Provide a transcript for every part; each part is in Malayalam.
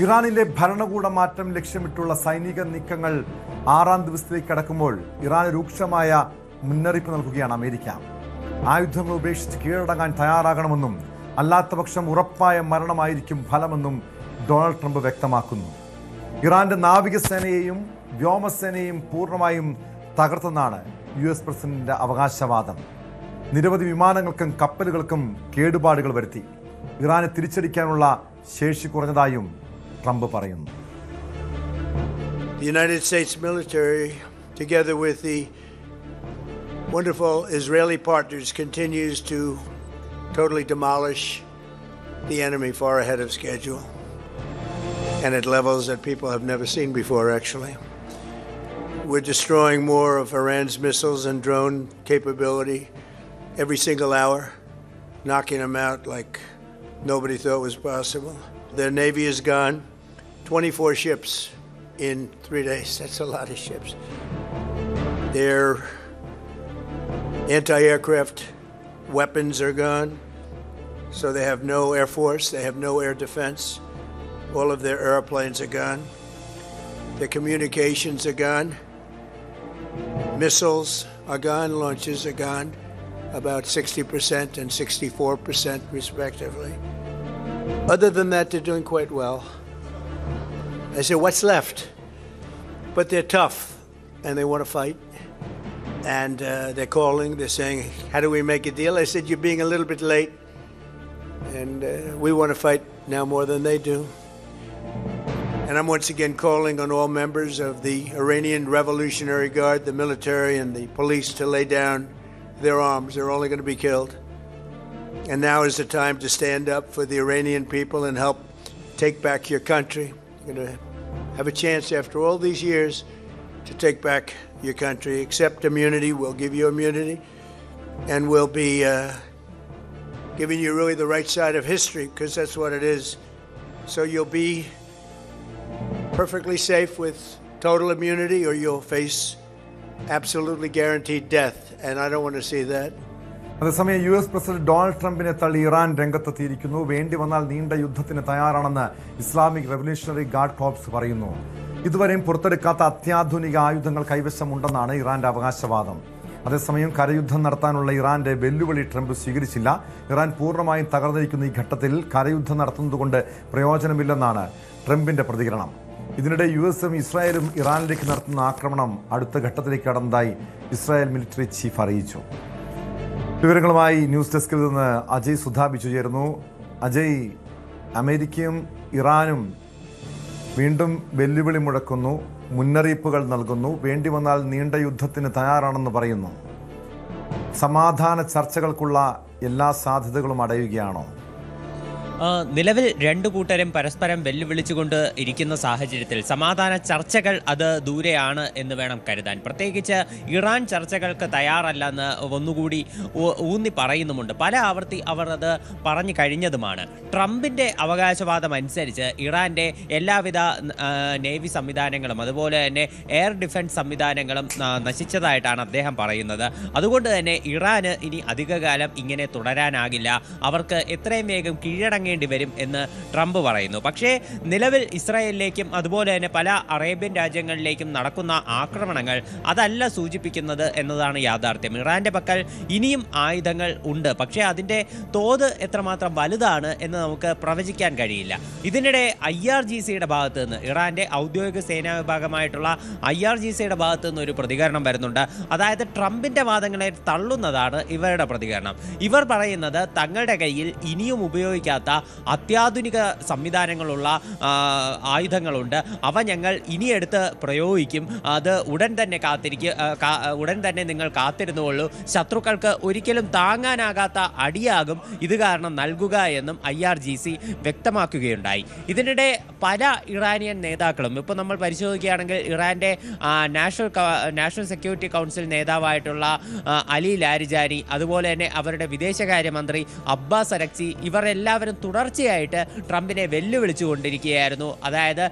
ഇറാനിലെ ഭരണകൂട മാറ്റം ലക്ഷ്യമിട്ടുള്ള സൈനിക നീക്കങ്ങൾ 6ാം ദിവസത്തിലേക്ക് കടക്കുമ്പോൾ ഇറാന് രൂക്ഷമായ മുന്നറിയിപ്പ് നൽകുകയാണ് അമേരിക്ക. ആയുധങ്ങൾ ഉപേക്ഷിച്ച് കീഴടങ്ങാൻ തയ്യാറാകണമെന്നും അല്ലാത്തപക്ഷം ഉറപ്പായ മരണമായിരിക്കും ഫലമെന്നും ഡൊണാൾഡ് ട്രംപ് വ്യക്തമാക്കുന്നു. ഇറാന്റെ നാവികസേനയെയും വ്യോമസേനയെയും പൂർണ്ണമായും തകർത്തെന്നാണ് US പ്രസിഡന്റിന്റെ അവകാശവാദം. നിരവധി വിമാനങ്ങൾക്കും കപ്പലുകൾക്കും കേടുപാടുകൾ വരുത്തി. ഇറാനെ തിരിച്ചടിക്കാനുള്ള ശേഷി കുറഞ്ഞതായും ട്രംപ് പറയുന്നു. The United States military, together with the wonderful Israeli partners, continues to totally demolish the enemy far ahead of schedule and at levels that people have never seen before, actually. We're destroying more of Iran's missiles and drone capability every single hour, knocking them out like nobody thought was possible. Their navy is gone. 24 ships in 3 days. That's a lot of ships. Their anti-aircraft weapons are gone. So they have no air force. They have no air defense. All of their airplanes are gone. Their communications are gone. Missiles are gone. Launches are gone. About 60% and 64% respectively. Other than that, they're doing quite well. I said, what's left? But they're tough and they want to fight. And they're calling, they're saying, how do we make a deal? I said, you're being a little bit late. And we want to fight now more than they do. And I'm once again calling on all members of the Iranian Revolutionary Guard, the military and the police to lay down their arms. They're only going to be killed. And now is the time to stand up for the Iranian people and help take back your country. You're going to have a chance after all these years to take back your country. Accept immunity. We'll give you immunity. And we'll be giving you really the right side of history, because that's what it is. So you'll be perfectly safe with total immunity, or you'll face absolutely guaranteed death. And I don't want to see that. അതേസമയം US പ്രസിഡന്റ് ഡൊണാൾഡ് ട്രംപിനെ തള്ളി ഇറാൻ രംഗത്തെത്തിയിരിക്കുന്നു. വേണ്ടി വന്നാൽ നീണ്ട യുദ്ധത്തിന് തയ്യാറാണെന്ന് ഇസ്ലാമിക് റെവല്യൂഷണറി ഗാർഡ് കോർപ്സ് പറയുന്നു. ഇതുവരെയും പുറത്തെടുക്കാത്ത അത്യാധുനിക ആയുധങ്ങൾ കൈവശമുണ്ടെന്നാണ് ഇറാന്റെ അവകാശവാദം. അതേസമയം കരയുദ്ധം നടത്താനുള്ള ഇറാന്റെ വെല്ലുവിളി ട്രംപ് സ്വീകരിച്ചില്ല. ഇറാൻ പൂർണ്ണമായും തകർന്നിരിക്കുന്ന ഈ ഘട്ടത്തിൽ കരയുദ്ധം നടത്തുന്നതുകൊണ്ട് പ്രയോജനമില്ലെന്നാണ് ട്രംപിന്റെ പ്രതികരണം. ഇതിനിടെ USഉം ഇസ്രായേലും ഇറാനിലേക്ക് നടത്തുന്ന ആക്രമണം അടുത്ത ഘട്ടത്തിലേക്ക് കടന്നതായി ഇസ്രായേൽ മിലിറ്ററി ചീഫ് അറിയിച്ചു. വിവരങ്ങളുമായി ന്യൂസ് ഡെസ്കിൽ നിന്ന് അജയ് സുധാബിച്ചു ചേരുന്നു. അജയ്, അമേരിക്കയും ഇറാനും വീണ്ടും വെല്ലുവിളി മുഴക്കുന്നു, മുന്നറിയിപ്പുകൾ നൽകുന്നു, വേണ്ടി വന്നാൽ നീണ്ട യുദ്ധത്തിന് തയ്യാറാണെന്ന് പറയുന്നു. സമാധാന ചർച്ചകൾക്കുള്ള എല്ലാ സാധ്യതകളും അടയുകയാണോ? നിലവിൽ രണ്ടു കൂട്ടരും പരസ്പരം വെല്ലുവിളിച്ചുകൊണ്ട് ഇരിക്കുന്ന സാഹചര്യത്തിൽ സമാധാന ചർച്ചകൾ അത് ദൂരെയാണ് എന്ന് വേണം കരുതാൻ. പ്രത്യേകിച്ച് ഇറാൻ ചർച്ചകൾക്ക് തയ്യാറല്ലെന്ന് ഒന്നുകൂടി ഊന്നി പറയുന്നുമുണ്ട്. പല ആവർത്തി അവർ അത് പറഞ്ഞു കഴിഞ്ഞതുമാണ്. ട്രംപിൻ്റെ അവകാശവാദം അനുസരിച്ച് ഇറാൻ്റെ എല്ലാവിധ നേവി സംവിധാനങ്ങളും അതുപോലെ തന്നെ എയർ ഡിഫൻസ് സംവിധാനങ്ങളും നശിച്ചതായിട്ടാണ് അദ്ദേഹം പറയുന്നത്. അതുകൊണ്ട് തന്നെ ഇറാന് ഇനി അധികകാലം ഇങ്ങനെ തുടരാനാകില്ല, അവർക്ക് എത്രയും വേഗം കീഴടങ്ങേണ്ടി വരും എന്ന് ട്രംപ് പറയുന്നു. പക്ഷേ നിലവിൽ ഇസ്രായേലിലേക്കും അതുപോലെ തന്നെ പല അറേബ്യൻ രാജ്യങ്ങളിലേക്കും നടക്കുന്ന ആക്രമണങ്ങൾ അതല്ല സൂചിപ്പിക്കുന്നത് എന്നതാണ് യാഥാർത്ഥ്യം. ഇറാന്റെ പക്കൽ ഇനിയും ആയുധങ്ങൾ ഉണ്ട്, പക്ഷേ അതിൻ്റെ തോത് എത്രമാത്രം വലുതാണ് എന്ന് നമുക്ക് പ്രവചിക്കാൻ കഴിയില്ല. ഇതിനിടെ IRGCയുടെ ഭാഗത്തു നിന്ന്, ഇറാന്റെ ഔദ്യോഗിക സേനാ വിഭാഗമായിട്ടുള്ള IRGCയുടെ ഭാഗത്തു നിന്ന് ഒരു പ്രതികരണം വരുന്നുണ്ട്. അതായത് ട്രംപിന്റെ വാദങ്ങളെ തള്ളുന്നതാണ് ഇവരുടെ പ്രതികരണം. ഇവർ പറയുന്നത് തങ്ങളുടെ കയ്യിൽ ഇനിയും ഉപയോഗിക്കാത്ത അത്യാധുനിക സംവിധാനങ്ങളുള്ള ആയുധങ്ങളുണ്ട്, അവ ഞങ്ങൾ ഇനിയെടുത്ത് പ്രയോഗിക്കും, അത് ഉടൻ തന്നെ നിങ്ങൾ കാത്തിരുന്നുകൊള്ളൂ, ശത്രുക്കൾക്ക് ഒരിക്കലും താങ്ങാനാകാത്ത അടിയാകും ഇത് കാരണം നൽകുക എന്നും IRGC വ്യക്തമാക്കുകയുണ്ടായി. ഇതിനിടെ പല ഇറാനിയൻ നേതാക്കളും, ഇപ്പോൾ നമ്മൾ പരിശോധിക്കുകയാണെങ്കിൽ ഇറാൻ്റെ നാഷണൽ സെക്യൂരിറ്റി കൗൺസിൽ നേതാവായിട്ടുള്ള അലി ലാരിജാനി, അതുപോലെ തന്നെ അവരുടെ വിദേശകാര്യമന്ത്രി അബ്ബാസ് അരക്ചി, ഇവർ എല്ലാവരും തുടർച്ചയായിട്ട് ട്രംപിനെ വെല്ലുവിളിച്ചുകൊണ്ടിരിക്കുകയായിരുന്നു. അതായത്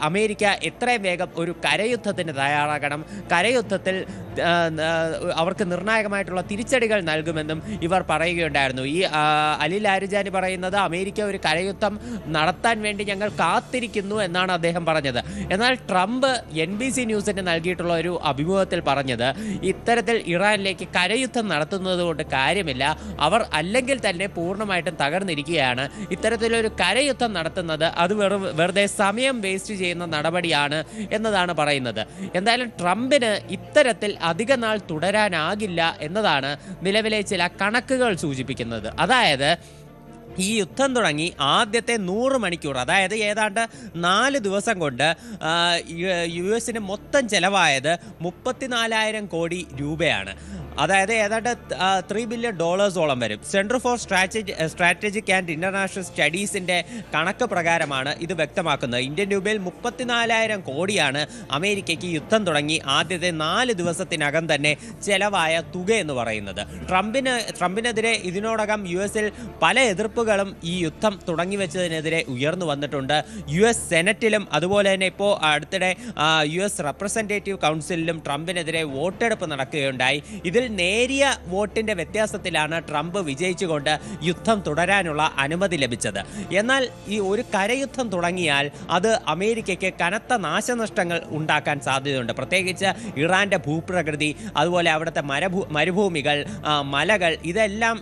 അമേരിക്ക എത്രയും വേഗം ഒരു കരയുദ്ധത്തിന് തയ്യാറാകണം, കരയുദ്ധത്തിൽ അവർക്ക് നിർണായകമായിട്ടുള്ള തിരിച്ചടികൾ നൽകുമെന്നും ഇവർ പറയുകയുണ്ടായിരുന്നു. ഈ അലി ലാരിജാനി പറയുന്നത് അമേരിക്ക ഒരു കരയുദ്ധം നടത്താൻ വേണ്ടി ഞങ്ങൾ കാത്തിരിക്കുന്നു എന്നാണ് അദ്ദേഹം പറഞ്ഞത്. എന്നാൽ ട്രംപ് NBC ന്യൂസിന് നൽകിയിട്ടുള്ള ഒരു അഭിമുഖത്തിൽ പറഞ്ഞത് ഇത്തരത്തിൽ ഇറാനിലേക്ക് കരയുദ്ധം നടത്തുന്നത് കൊണ്ട് കാര്യമില്ല, അവർ അല്ലെങ്കിൽ തന്നെ പൂർണ്ണമായിട്ടും തകർന്നിരിക്കുകയാണ്. ഇത്തരത്തിലൊരു കരയുദ്ധം നടത്തുന്നത് അത് വെറുതെ സമയം വേസ്റ്റ് ചെയ്യുന്ന നടപടിയാണ് എന്നതാണ് പറയുന്നത്. എന്തായാലും ട്രംപിന് ഇത്തരത്തിൽ അധിക നാൾ തുടരാനാകില്ല എന്നതാണ് നിലവിലെ ചില കണക്കുകൾ സൂചിപ്പിക്കുന്നത്. അതായത് ഈ യുദ്ധം തുടങ്ങി ആദ്യത്തെ 100 മണിക്കൂർ, അതായത് ഏതാണ്ട് 4 ദിവസം കൊണ്ട് US മൊത്തം ചെലവായത് $34,000 കോടി രൂപയാണ്. അതായത് ഏതാണ്ട് $3 ബില്യൺ വരും. Center for Strategic and International സ്റ്റഡീസിൻ്റെ കണക്ക് പ്രകാരമാണ് ഇത് വ്യക്തമാക്കുന്നത്. ഇന്ത്യൻ രൂപയിൽ 34,000 കോടിയാണ് അമേരിക്കയ്ക്ക് യുദ്ധം തുടങ്ങി ആദ്യത്തെ 4 ദിവസത്തിനകം തന്നെ ചെലവായ തുക എന്ന് പറയുന്നത്. ട്രംപിനെതിരെ ഇതിനോടകം US പല എതിർപ്പുകളും ഈ യുദ്ധം തുടങ്ങി വെച്ചതിനെതിരെ ഉയർന്നു വന്നിട്ടുണ്ട്. US സെനറ്റിലും അതുപോലെ തന്നെ ഇപ്പോൾ അടുത്തിടെ US റെപ്രസെൻറ്റേറ്റീവ് കൗൺസിലിലും ട്രംപിനെതിരെ വോട്ടെടുപ്പ് നടക്കുകയുണ്ടായി. ഇതിൽ നേരിയ വോട്ടിന്റെ വ്യത്യാസത്തിലാണ് ട്രംപ് വിജയിച്ചുകൊണ്ട് യുദ്ധം തുടരാനുള്ള അനുമതി ലഭിച്ചത്. എന്നാൽ ഈ ഒരു കരയുദ്ധം തുടങ്ങിയാൽ അത് അമേരിക്കയ്ക്ക് കനത്ത നാശനഷ്ടങ്ങൾ ഉണ്ടാക്കാൻ സാധ്യതയുണ്ട്. പ്രത്യേകിച്ച് ഇറാന്റെ ഭൂപ്രകൃതി, അതുപോലെ അവിടുത്തെ മരുഭൂമികൾ, മലകൾ, ഇതെല്ലാം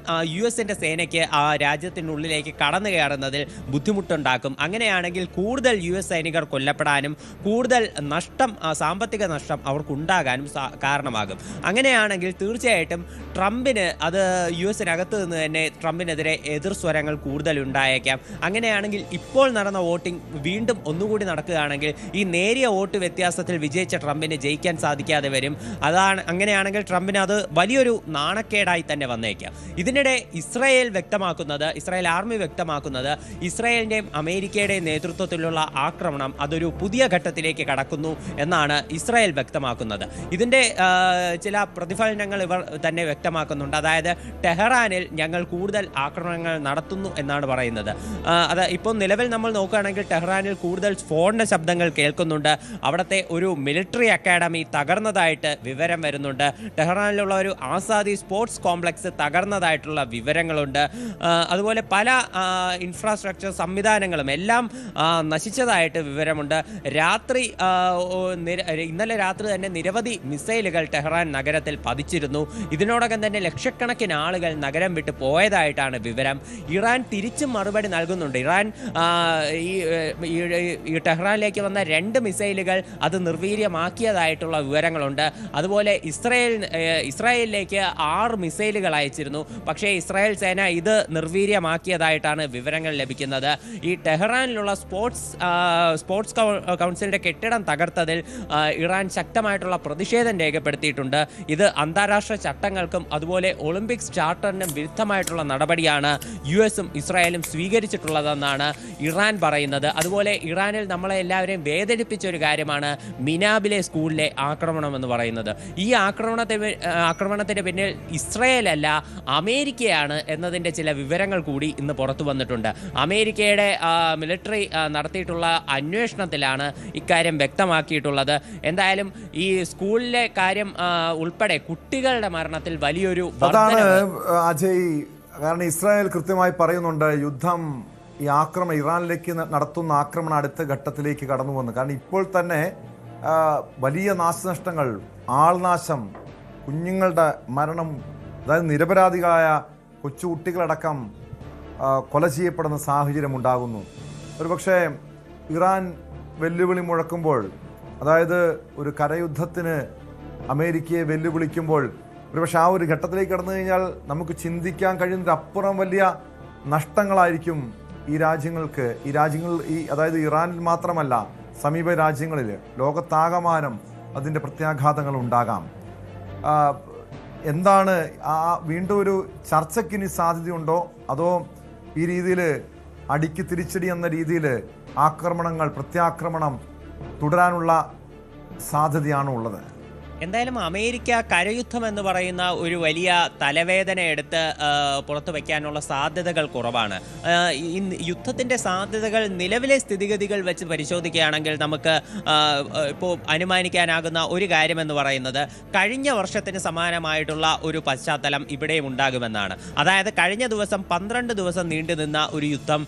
US സേനയ്ക്ക് ആ രാജ്യത്തിനുള്ളിലേക്ക് കടന്നു കയറുന്നതിൽ ബുദ്ധിമുട്ടുണ്ടാക്കും. അങ്ങനെയാണെങ്കിൽ കൂടുതൽ US സൈനികർ കൊല്ലപ്പെടാനും കൂടുതൽ നഷ്ടം, സാമ്പത്തിക നഷ്ടം അവർക്കുണ്ടാകാനും കാരണമാകും. അങ്ങനെയാണെങ്കിൽ തീർച്ചയായിട്ടും ട്രംപിന് അത് US നിന്ന് തന്നെ ട്രംപിനെതിരെ എതിർസ്വരങ്ങൾ കൂടുതൽ ഉണ്ടായേക്കാം. അങ്ങനെയാണെങ്കിൽ ഇപ്പോൾ നടന്ന വോട്ടിംഗ് വീണ്ടും ഒന്നുകൂടി നടക്കുകയാണെങ്കിൽ ഈ നേരിയ വോട്ട് വ്യത്യാസത്തിൽ വിജയിച്ച ട്രംപിന് ജയിക്കാൻ സാധിക്കാതെ വരും. അങ്ങനെയാണെങ്കിൽ ട്രംപിന് അത് വലിയൊരു നാണക്കേടായി തന്നെ വന്നേക്കാം. ഇതിനിടെ ഇസ്രായേൽ ആർമി വ്യക്തമാക്കുന്നത് ഇസ്രായേലിൻ്റെയും അമേരിക്കയുടെയും നേതൃത്വത്തിലുള്ള ആക്രമണം അതൊരു പുതിയ ഘട്ടത്തിലേക്ക് കടക്കുന്നു എന്നാണ് ഇസ്രായേൽ വ്യക്തമാക്കുന്നത്. ഇതിൻ്റെ ചില പ്രതിഫലനങ്ങൾ ഇവർ തന്നെ വ്യക്തമാക്കുന്നുണ്ട്. അതായത് ടെഹ്റാനിൽ ഞങ്ങൾ കൂടുതൽ ആക്രമണങ്ങൾ നടത്തുന്നു എന്നാണ് പറയുന്നത്. ഇപ്പോൾ നിലവിൽ നമ്മൾ നോക്കുകയാണെങ്കിൽ ടെഹ്റാനിൽ കൂടുതൽ സ്ഫോടന ശബ്ദങ്ങൾ കേൾക്കുന്നുണ്ട്. അവിടുത്തെ ഒരു മിലിറ്ററി അക്കാഡമി തകർന്നതായിട്ട് വിവരം വരുന്നുണ്ട്. ടെഹ്റാനിലുള്ള ഒരു ആസാദി സ്പോർട്സ് കോംപ്ലക്സ് തകർന്നതായിട്ടുള്ള വിവരങ്ങളുണ്ട്. അതുപോലെ പല ഇൻഫ്രാസ്ട്രക്ചർ സംവിധാനങ്ങളും എല്ലാം നശിച്ചതായിട്ട് വിവരമുണ്ട്. ഇന്നലെ രാത്രി തന്നെ നിരവധി മിസൈലുകൾ ടെഹ്റാൻ നഗരത്തിൽ പതിച്ചിരുന്നു. ഇതിനോടകം തന്നെ ലക്ഷക്കണക്കിന് ആളുകൾ നഗരം വിട്ട് പോയതായിട്ടാണ് വിവരം. ഇറാൻ തിരിച്ചും മറുപടി നൽകുന്നുണ്ട്. ഇറാൻ ഈ ടെഹ്റാനിലേക്ക് വന്ന 2 മിസൈലുകൾ അത് നിർവീര്യമാക്കിയതായിട്ടുള്ള വിവരങ്ങളുണ്ട്. അതുപോലെ ഇസ്രായേലിലേക്ക് 6 മിസൈലുകൾ അയച്ചിരുന്നു. പക്ഷേ ഇസ്രായേൽ സേന ഇത് നിർവീര്യമാക്കിയതായിട്ടാണ് വിവരങ്ങൾ ലഭിക്കുന്നത്. ഈ ടെഹ്റാനിലുള്ള സ്പോർട്സ് കൗൺസിലിൻ്റെ കെട്ടിടം തകർത്തതിൽ ഇറാൻ ശക്തമായിട്ടുള്ള പ്രതിഷേധം രേഖപ്പെടുത്തിയിട്ടുണ്ട്. ഇത് അന്താരാഷ്ട്ര ചട്ടങ്ങൾക്കും അതുപോലെ ഒളിമ്പിക്സ് ചാർട്ടറിനും വിരുദ്ധമായിട്ടുള്ള നടപടിയാണ് US ഇസ്രായേലും സ്വീകരിച്ചിട്ടുള്ളതെന്നാണ് ഇറാൻ പറയുന്നത്. അതുപോലെ ഇറാനിൽ നമ്മളെ എല്ലാവരെയും വേദനിപ്പിച്ച ഒരു കാര്യമാണ് മിനാബിലെ സ്കൂളിലെ ആക്രമണം എന്ന് പറയുന്നത്. ഈ ആക്രമണത്തിന് പിന്നിൽ ഇസ്രായേലല്ല അമേരിക്കയാണ് എന്നതിൻ്റെ ചില വിവരങ്ങൾ കൂടി ഇന്ന് പുറത്തു വന്നിട്ടുണ്ട്. അമേരിക്കയുടെ മിലിറ്ററി നടത്തിയിട്ടുള്ള അന്വേഷണത്തിലാണ് ഇക്കാര്യം വ്യക്തമാക്കിയിട്ടുള്ളത്. എന്തായാലും ഈ സ്കൂളിലെ കാര്യം ഉൾപ്പെടെ കുട്ടികളുടെ മരണത്തിൽ വലിയൊരു അജയ്, കാരണം ഇസ്രായേൽ കൃത്യമായി പറയുന്നുണ്ട് യുദ്ധം ഇറാനിലേക്ക് നടത്തുന്ന ആക്രമണം അടുത്ത ഘട്ടത്തിലേക്ക് കടന്നു വന്നു. കാരണം ഇപ്പോൾ തന്നെ വലിയ നാശനഷ്ടങ്ങൾ, ആൾനാശം, കുഞ്ഞുങ്ങളുടെ മരണം, അതായത് നിരപരാധികളായ കൊച്ചുകുട്ടികളടക്കം കൊല ചെയ്യപ്പെടുന്ന സാഹചര്യം ഉണ്ടാകുന്നു. ഒരുപക്ഷെ ഇറാൻ വെല്ലുവിളി മുഴക്കുമ്പോൾ, അതായത് ഒരു കരയുദ്ധത്തിന് അമേരിക്കയെ വെല്ലുവിളിക്കുമ്പോൾ ഒരുപക്ഷെ ആ ഒരു ഘട്ടത്തിലേക്ക് കടന്നു കഴിഞ്ഞാൽ നമുക്ക് ചിന്തിക്കാൻ കഴിയുന്നതിനപ്പുറം വലിയ നഷ്ടങ്ങളായിരിക്കും ഈ രാജ്യങ്ങൾ അതായത് ഇറാനിൽ മാത്രമല്ല സമീപ രാജ്യങ്ങളിൽ ലോകത്താകമാനം അതിൻ്റെ പ്രത്യാഘാതങ്ങൾ ഉണ്ടാകാം. എന്താണ് വീണ്ടും ഒരു ചർച്ചയ്ക്കിനി സാധ്യതയുണ്ടോ, അതോ ഈ രീതിയിൽ അടിക്ക് തിരിച്ചടി എന്ന രീതിയിൽ പ്രത്യാക്രമണം തുടരാനുള്ള സാധ്യതയാണോ ഉള്ളത്? എന്തായാലും അമേരിക്ക കരയുദ്ധം എന്ന് പറയുന്ന ഒരു വലിയ തലവേദന എടുത്ത് പുറത്തു വയ്ക്കാനുള്ള സാധ്യതകൾ കുറവാണ്. ഈ യുദ്ധത്തിൻ്റെ സാധ്യതകൾ നിലവിലെ സ്ഥിതിഗതികൾ വെച്ച് പരിശോധിക്കുകയാണെങ്കിൽ നമുക്ക് ഇപ്പോൾ അനുമാനിക്കാനാകുന്ന ഒരു കാര്യമെന്ന് പറയുന്നത് കഴിഞ്ഞ വർഷത്തിന് സമാനമായിട്ടുള്ള ഒരു പശ്ചാത്തലം ഇവിടെയും ഉണ്ടാകുമെന്നാണ്. അതായത് കഴിഞ്ഞ ദിവസം 12 ദിവസം നീണ്ടു നിന്ന ഒരു യുദ്ധം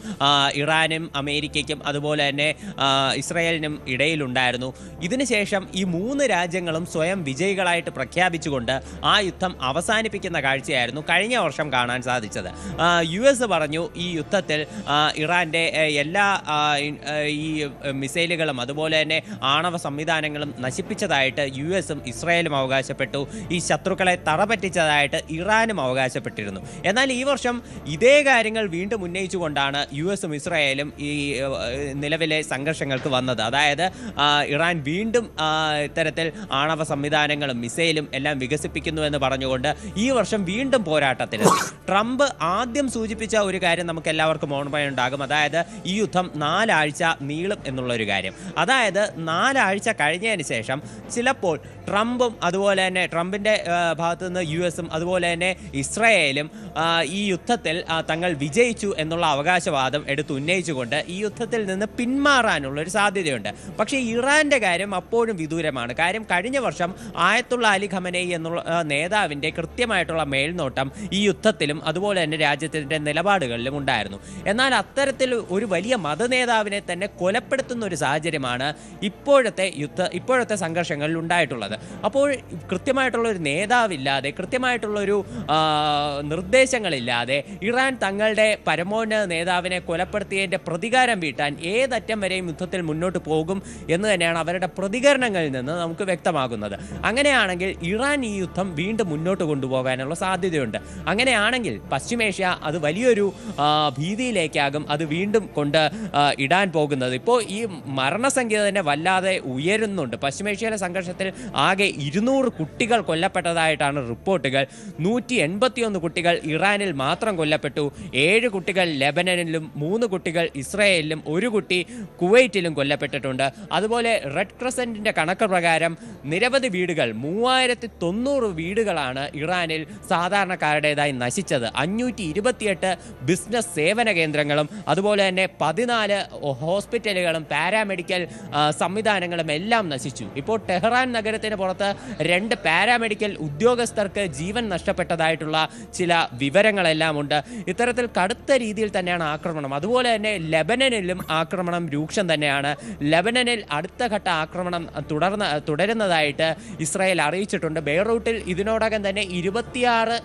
ഇറാനും അമേരിക്കയ്ക്കും അതുപോലെ തന്നെ ഇസ്രായേലിനും ഇടയിലുണ്ടായിരുന്നു. ഇതിനുശേഷം ഈ 3 രാജ്യങ്ങളും സ്വയം വിജയികളായിട്ട് പ്രഖ്യാപിച്ചുകൊണ്ട് ആ യുദ്ധം അവസാനിപ്പിക്കുന്ന കാഴ്ചയായിരുന്നു കഴിഞ്ഞ വർഷം കാണാൻ സാധിച്ചത്. US പറഞ്ഞു ഈ യുദ്ധത്തിൽ ഇറാൻ്റെ എല്ലാ ഈ മിസൈലുകളും അതുപോലെ തന്നെ ആണവ സംവിധാനങ്ങളും നശിപ്പിച്ചതായിട്ട് USഉം ഇസ്രായേലും അവകാശപ്പെട്ടു. ഈ ശത്രുക്കളെ തറപറ്റിച്ചതായിട്ട് ഇറാനും അവകാശപ്പെട്ടിരുന്നു. എന്നാൽ ഈ വർഷം ഇതേ കാര്യങ്ങൾ വീണ്ടും ഉന്നയിച്ചുകൊണ്ടാണ് USഉം ഇസ്രായേലും ഈ നിലവിലെ സംഘർഷങ്ങൾക്ക് വന്നത്. അതായത് ഇറാൻ വീണ്ടും ഇത്തരത്തിൽ ആണവ സംവിധാനങ്ങളും മിസൈലും എല്ലാം വികസിപ്പിക്കുന്നു എന്ന് പറഞ്ഞുകൊണ്ട് ഈ വർഷം വീണ്ടും പോരാട്ടത്തിലെത്തി. ട്രംപ് ആദ്യം സൂചിപ്പിച്ച ഒരു കാര്യം നമുക്ക് എല്ലാവർക്കും ഓർമ്മയുണ്ടാകും. അതായത് ഈ യുദ്ധം 4 ആഴ്ച നീളും എന്നുള്ളൊരു കാര്യം. അതായത് 4 ആഴ്ച കഴിഞ്ഞതിന് ശേഷം ചിലപ്പോൾ ട്രംപും അതുപോലെ തന്നെ ട്രംപിൻ്റെ ഭാഗത്തു നിന്ന് USഉം അതുപോലെ തന്നെ ഇസ്രായേലും ഈ യുദ്ധത്തിൽ തങ്ങൾ വിജയിച്ചു എന്നുള്ള അവകാശവാദം എടുത്തുന്നയിച്ചുകൊണ്ട് ഈ യുദ്ധത്തിൽ നിന്ന് പിന്മാറാനുള്ളൊരു സാധ്യതയുണ്ട്. പക്ഷേ ഇറാൻ്റെ കാര്യം അപ്പോഴും വിദൂരമാണ്. കാര്യം കഴിഞ്ഞ വർഷം ആയത്തുള്ള അലി ഖമനേയി എന്നുള്ള നേതാവിൻ്റെ കൃത്യമായിട്ടുള്ള മേൽനോട്ടം ഈ യുദ്ധത്തിലും അതുപോലെ തന്നെ രാജ്യത്തിൻ്റെ നിലപാടുകളിലും ഉണ്ടായിരുന്നു. എന്നാൽ അത്തരത്തിൽ ഒരു വലിയ മതനേതാവിനെ തന്നെ കൊലപ്പെടുത്തുന്ന ഒരു സാഹചര്യമാണ് ഇപ്പോഴത്തെ സംഘർഷങ്ങളിൽ ഉണ്ടായിട്ടുള്ളത്. അപ്പോൾ കൃത്യമായിട്ടുള്ളൊരു നേതാവില്ലാതെ കൃത്യമായിട്ടുള്ളൊരു നിർദ്ദേശങ്ങളില്ലാതെ ഇറാൻ തങ്ങളുടെ പരമോന്നത നേതാവിനെ കൊലപ്പെടുത്തിയതിൻ്റെ പ്രതികാരം വീട്ടാൻ ഏതറ്റം വരെയും യുദ്ധത്തിൽ മുന്നോട്ട് പോകും എന്ന് തന്നെയാണ് അവരുടെ പ്രതികരണങ്ങളിൽ നിന്ന് നമുക്ക് വ്യക്തമാകുന്നത്. അങ്ങനെയാണെങ്കിൽ ഇറാൻ ഈ യുദ്ധം വീണ്ടും മുന്നോട്ട് കൊണ്ടുപോകാനുള്ള സാധ്യതയുണ്ട്. അങ്ങനെയാണെങ്കിൽ പശ്ചിമേഷ്യ അത് വലിയൊരു ഭീതിയിലേക്കാകും അത് വീണ്ടും കൊണ്ട് ഇടാൻ പോകുന്നത്. ഇപ്പോൾ ഈ മരണസംഖ്യ തന്നെ വല്ലാതെ ഉയരുന്നുണ്ട്. പശ്ചിമേഷ്യയിലെ സംഘർഷത്തിൽ ആകെ 200 കുട്ടികൾ കൊല്ലപ്പെട്ടതായിട്ടാണ് റിപ്പോർട്ടുകൾ. 181 കുട്ടികൾ ഇറാനിൽ മാത്രം കൊല്ലപ്പെട്ടു. 7 കുട്ടികൾ ലെബനനിലും 3 കുട്ടികൾ ഇസ്രായേലിലും 1 കുട്ടി കുവൈറ്റിലും കൊല്ലപ്പെട്ടിട്ടുണ്ട്. അതുപോലെ റെഡ് ക്രസൻറ്റിൻ്റെ കണക്ക് പ്രകാരം നിരവധി വീടുകൾ 3090 വീടുകളാണ് ഇറാനിൽ സാധാരണക്കാരുടേതായി നശിച്ചത്. 528 ബിസിനസ് സേവന കേന്ദ്രങ്ങളും അതുപോലെ തന്നെ 14 ഹോസ്പിറ്റലുകളും പാരാമെഡിക്കൽ സംവിധാനങ്ങളും എല്ലാം നശിച്ചു. ഇപ്പോൾ ടെഹ്റാൻ നഗരത്തിന് പുറത്ത് 2 പാരാമെഡിക്കൽ ഉദ്യോഗസ്ഥർക്ക് ജീവൻ നഷ്ടപ്പെട്ടതായിട്ടുള്ള ചില വിവരങ്ങളെല്ലാം ഉണ്ട്. ഇത്തരത്തിൽ കടുത്ത രീതിയിൽ തന്നെയാണ് ആക്രമണം. അതുപോലെ തന്നെ ലെബനനിലും ആക്രമണം രൂക്ഷം തന്നെയാണ്. ലെബനനിൽ അടുത്ത ഘട്ട ആക്രമണം തുടരുന്നതായിട്ട് ഇസ്രായേൽ അറിയിച്ചിട്ടുണ്ട്. ബെയ്റൂട്ടിൽ ഇതിനോടകം തന്നെ 26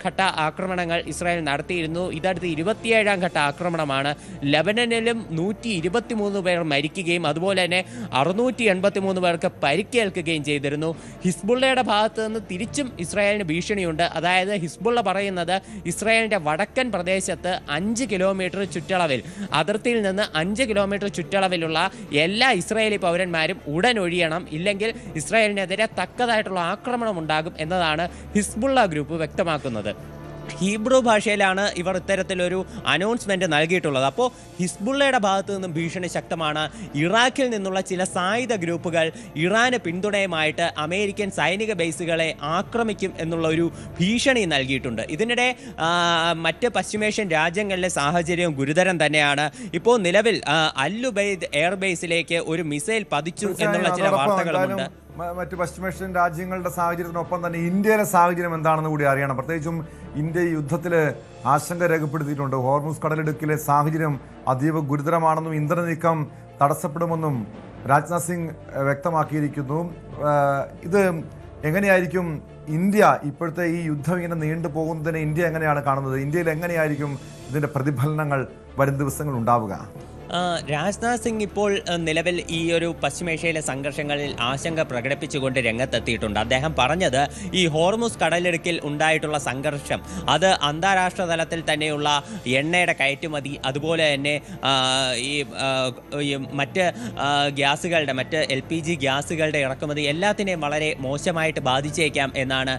ഘട്ട ആക്രമണങ്ങൾ ഇസ്രായേൽ നടത്തിയിരുന്നു. ഇതടുത്ത് 27ാം ഘട്ട ആക്രമണമാണ്. ലെബനനിലും 123 പേർ മരിക്കുകയും അതുപോലെ തന്നെ 683 പേർക്ക് പരിക്കേൽക്കുകയും ചെയ്തിരുന്നു. ഹിസ്ബുള്ളയുടെ ഭാഗത്ത് നിന്ന് തിരിച്ചും ഇസ്രായേലിന് ഭീഷണിയുണ്ട്. അതായത് ഹിസ്ബുള്ള പറയുന്നത് ഇസ്രായേലിൻ്റെ വടക്കൻ പ്രദേശത്ത് 5 കിലോമീറ്റർ ചുറ്റളവിൽ അതിർത്തിയിൽ നിന്ന് 5 കിലോമീറ്റർ ചുറ്റളവിലുള്ള എല്ലാ ഇസ്രായേലി പൗരന്മാരും ഉടൻ ഒഴിയണം, ഇല്ലെങ്കിൽ ഇസ്രായേലിനെതിരെ തക്കതായിട്ടുള്ള ആക്രമണം ഉണ്ടാകും എന്നതാണ് ഹിസ്ബുള്ള ഗ്രൂപ്പ് വ്യക്തമാക്കുന്നത്. ഹീബ്രു ഭാഷയിലാണ് ഇവർ ഇത്തരത്തിലൊരു അനൗൺസ്മെൻറ്റ് നൽകിയിട്ടുള്ളത്. അപ്പോൾ ഹിസ്ബുള്ളയുടെ ഭാഗത്തു നിന്നും ഭീഷണി ശക്തമാണ്. ഇറാഖിൽ നിന്നുള്ള ചില സായുധ ഗ്രൂപ്പുകൾ ഇറാന് പിന്തുണയുമായിട്ട് അമേരിക്കൻ സൈനിക ബേസുകളെ ആക്രമിക്കും എന്നുള്ള ഒരു ഭീഷണി നൽകിയിട്ടുണ്ട്. ഇതിനിടെ മറ്റ് പശ്ചിമേഷ്യൻ രാജ്യങ്ങളിലെ സാഹചര്യം ഗുരുതരം തന്നെയാണ്. ഇപ്പോൾ നിലവിൽ അൽ-ഉബൈദ് എയർബേസിലേക്ക് ഒരു മിസൈൽ പതിച്ചു എന്നുള്ള ചില വാർത്തകളുമുണ്ട്. മറ്റ് പശ്ചിമേഷ്യൻ രാജ്യങ്ങളുടെ സാഹചര്യത്തിനൊപ്പം തന്നെ ഇന്ത്യയിലെ സാഹചര്യം എന്താണെന്ന് കൂടി അറിയണം. പ്രത്യേകിച്ചും ഇന്ത്യ യുദ്ധത്തിൽ ആശങ്ക രേഖപ്പെടുത്തിയിട്ടുണ്ട്. ഹോർമുസ് കടലിടുക്കിലെ സാഹചര്യം അതീവ ഗുരുതരമാണെന്നും ഇന്ധന നീക്കം തടസ്സപ്പെടുമെന്നും രാജ്നാഥ് സിംഗ് വ്യക്തമാക്കിയിരിക്കുന്നു. ഇത് എങ്ങനെയായിരിക്കും ഇന്ത്യ ഇപ്പോഴത്തെ ഈ യുദ്ധം ഇങ്ങനെ നീണ്ടു പോകുന്നതിനെ ഇന്ത്യ എങ്ങനെയാണ് കാണുന്നത്? ഇന്ത്യയിൽ എങ്ങനെയായിരിക്കും ഇതിൻ്റെ പ്രതിഫലനങ്ങൾ വരും ദിവസങ്ങൾ ഉണ്ടാവുക? രാജ്നാഥ് സിംഗ് ഇപ്പോൾ നിലവിൽ ഈ ഒരു പശ്ചിമേഷ്യയിലെ സംഘർഷങ്ങളിൽ ആശങ്ക പ്രകടിപ്പിച്ചുകൊണ്ട് രംഗത്തെത്തിയിട്ടുണ്ട്. അദ്ദേഹം പറഞ്ഞത് ഈ ഹോർമുസ് കടലിടുക്കിൽ ഉണ്ടായിട്ടുള്ള സംഘർഷം അത് അന്താരാഷ്ട്ര തലത്തിൽ തന്നെയുള്ള എണ്ണയുടെ കയറ്റുമതി അതുപോലെ തന്നെ ഈ മറ്റ് ഗ്യാസുകളുടെ മറ്റ് LPG ഗ്യാസുകളുടെ ഇറക്കുമതി എല്ലാത്തിനെയും വളരെ മോശമായിട്ട് ബാധിച്ചേക്കാം എന്നാണ്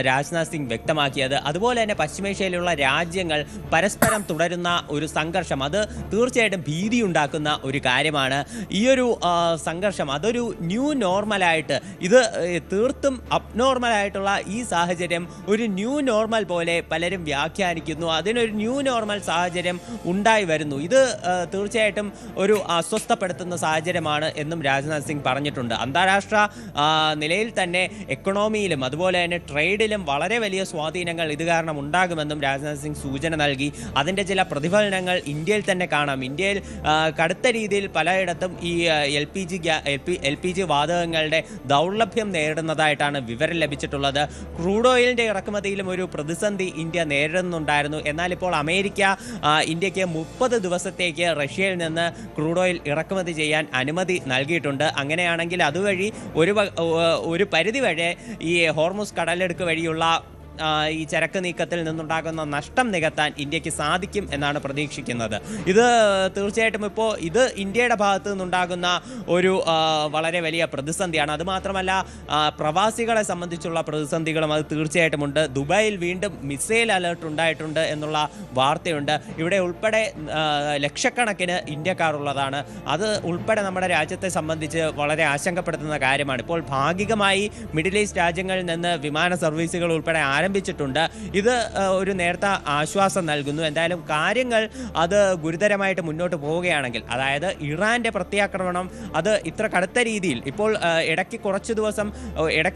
രാജ്നാഥ് സിംഗ് വ്യക്തമാക്കിയത്. അതുപോലെ തന്നെ പശ്ചിമേഷ്യയിലുള്ള രാജ്യങ്ങൾ പരസ്പരം തുടരുന്ന ഒരു സംഘർഷം അത് തീർച്ചയായിട്ടും ഭീതിയുണ്ടാക്കുന്ന ഒരു കാര്യമാണ്. ഈയൊരു സംഘർഷം അതൊരു ന്യൂ നോർമലായിട്ട്, ഇത് തീർത്തും അബ്നോർമലായിട്ടുള്ള ഈ സാഹചര്യം ഒരു ന്യൂ നോർമൽ പോലെ പലരും വ്യാഖ്യാനിക്കുന്നു. അതിനൊരു ന്യൂ നോർമൽ സാഹചര്യം ഉണ്ടായി വരുന്നു. ഇത് തീർച്ചയായിട്ടും ഒരു അസ്വസ്ഥപ്പെടുത്തുന്ന സാഹചര്യമാണ് എന്നും രാജ്നാഥ് സിംഗ് പറഞ്ഞിട്ടുണ്ട്. അന്താരാഷ്ട്ര നിലയിൽ തന്നെ എക്കണോമിയിലും അതുപോലെ തന്നെ ട്രേഡിലും വളരെ വലിയ സ്വാധീനങ്ങൾ ഇത് കാരണം ഉണ്ടാകുമെന്നും രാജ്നാഥ് സിംഗ് സൂചന നൽകി. അതിൻ്റെ ചില പ്രതിഫലനങ്ങൾ ഇന്ത്യയിൽ തന്നെ കാണാം. ഇന്ത്യയിൽ കടുത്ത രീതിയിൽ പലയിടത്തും ഈ എൽ പി ജി വാതകങ്ങളുടെ ദൗർലഭ്യം നേരിടുന്നതായിട്ടാണ് വിവരം ലഭിച്ചിട്ടുള്ളത്. ക്രൂഡ് ഓയിലിൻ്റെ ഇറക്കുമതിയിലും ഒരു പ്രതിസന്ധി ഇന്ത്യ നേരിടുന്നുണ്ടായിരുന്നു. എന്നാൽ ഇപ്പോൾ അമേരിക്ക ഇന്ത്യക്ക് 30 ദിവസത്തേക്ക് റഷ്യയിൽ നിന്ന് ക്രൂഡ് ഓയിൽ ഇറക്കുമതി ചെയ്യാൻ അനുമതി നൽകിയിട്ടുണ്ട്. അങ്ങനെയാണെങ്കിൽ അതുവഴി ഒരു പരിധി വരെ ഈ ഹോർമുസ് കടലെടുക്ക് വഴിയുള്ള ഈ ചരക്ക് നീക്കത്തിൽ നിന്നുണ്ടാകുന്ന നഷ്ടം നികത്താൻ ഇന്ത്യക്ക് സാധിക്കും എന്നാണ് പ്രതീക്ഷിക്കുന്നത്. ഇത് തീർച്ചയായിട്ടും ഇപ്പോൾ ഇത് ഇന്ത്യയുടെ ഭാഗത്തു നിന്നുണ്ടാകുന്ന ഒരു വളരെ വലിയ പ്രതിസന്ധിയാണ്. അതുമാത്രമല്ല പ്രവാസികളെ സംബന്ധിച്ചുള്ള പ്രതിസന്ധികളും അത് തീർച്ചയായിട്ടും ഉണ്ട്. ദുബായിൽ വീണ്ടും മിസൈൽ അലേർട്ട് ഉണ്ടായിട്ടുണ്ട് എന്നുള്ള വാർത്തയുണ്ട്. ഇവിടെ ഉൾപ്പെടെ ലക്ഷക്കണക്കിന് ഇന്ത്യക്കാരുള്ളതാണ്. അത് ഉൾപ്പെടെ നമ്മുടെ രാജ്യത്തെ സംബന്ധിച്ച് വളരെ ആശങ്കപ്പെടുത്തുന്ന കാര്യമാണ്. ഇപ്പോൾ ഭാഗികമായി മിഡിൽ ഈസ്റ്റ് രാജ്യങ്ങളിൽ നിന്ന് വിമാന സർവീസുകൾ ഉൾപ്പെടെ ആരംഭിച്ചിട്ടുണ്ട്. ഇത് ഒരു നേരത്തെ ആശ്വാസം നൽകുന്നു. എന്തായാലും കാര്യങ്ങൾ അത് ഗുരുതരമായിട്ട് മുന്നോട്ട് പോവുകയാണെങ്കിൽ, അതായത് ഇറാന്റെ പ്രത്യാക്രമണം അത് ഇത്ര കടുത്ത രീതിയിൽ ഇപ്പോൾ ഇടയ്ക്ക്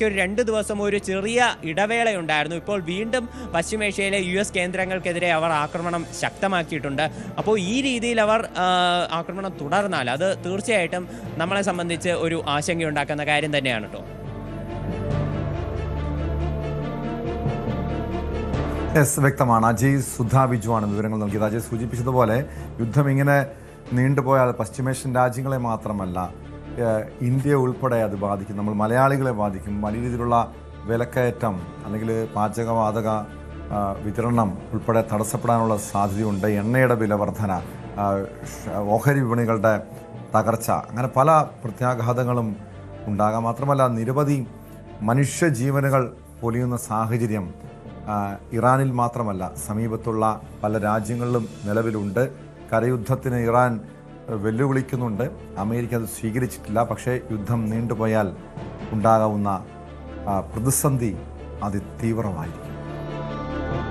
ഒരു 2 ദിവസം ഒരു ചെറിയ ഇടവേളയുണ്ടായിരുന്നു. ഇപ്പോൾ വീണ്ടും പശ്ചിമേഷ്യയിലെ US കേന്ദ്രങ്ങൾക്കെതിരെ അവർ ആക്രമണം ശക്തമാക്കിയിട്ടുണ്ട്. അപ്പോൾ ഈ രീതിയിൽ അവർ ആക്രമണം തുടർന്നാൽ അത് തീർച്ചയായിട്ടും നമ്മളെ സംബന്ധിച്ച് ഒരു ആശങ്കയുണ്ടാക്കുന്ന കാര്യം തന്നെയാണ് കേട്ടോ. വ്യക്തമാണ്. അജയ് സുധാ ബിജുവാണ് വിവരങ്ങൾ നൽകിയത്. അജയ് സൂചിപ്പിച്ചതുപോലെ യുദ്ധം ഇങ്ങനെ നീണ്ടുപോയാൽ പശ്ചിമേഷ്യൻ രാജ്യങ്ങളെ മാത്രമല്ല ഇന്ത്യ ഉൾപ്പെടെ അത് ബാധിക്കും. നമ്മൾ മലയാളികളെ ബാധിക്കും. വലിയ രീതിയിലുള്ള വിലക്കയറ്റം അല്ലെങ്കിൽ പാചകവാതക വിതരണം ഉൾപ്പെടെ തടസ്സപ്പെടാനുള്ള സാധ്യതയുണ്ട്. എണ്ണയുടെ വില വർധന, ഓഹരി വിപണികളുടെ തകർച്ച, അങ്ങനെ പല പ്രത്യാഘാതങ്ങളും ഉണ്ടാകാം. മാത്രമല്ല നിരവധി മനുഷ്യജീവനുകൾ പൊലിയുന്ന സാഹചര്യം ഇറാനിൽ മാത്രമല്ല സമീപത്തുള്ള പല രാജ്യങ്ങളിലും നിലവിലുണ്ട്. കരയുദ്ധത്തിന് ഇറാൻ വെല്ലുവിളിക്കുന്നുണ്ട്. അമേരിക്ക അത് സ്വീകരിച്ചിട്ടില്ല. പക്ഷേ യുദ്ധം നീണ്ടുപോയാൽ ഉണ്ടാകാവുന്ന പ്രതിസന്ധി അതിതീവ്രമായിരിക്കും.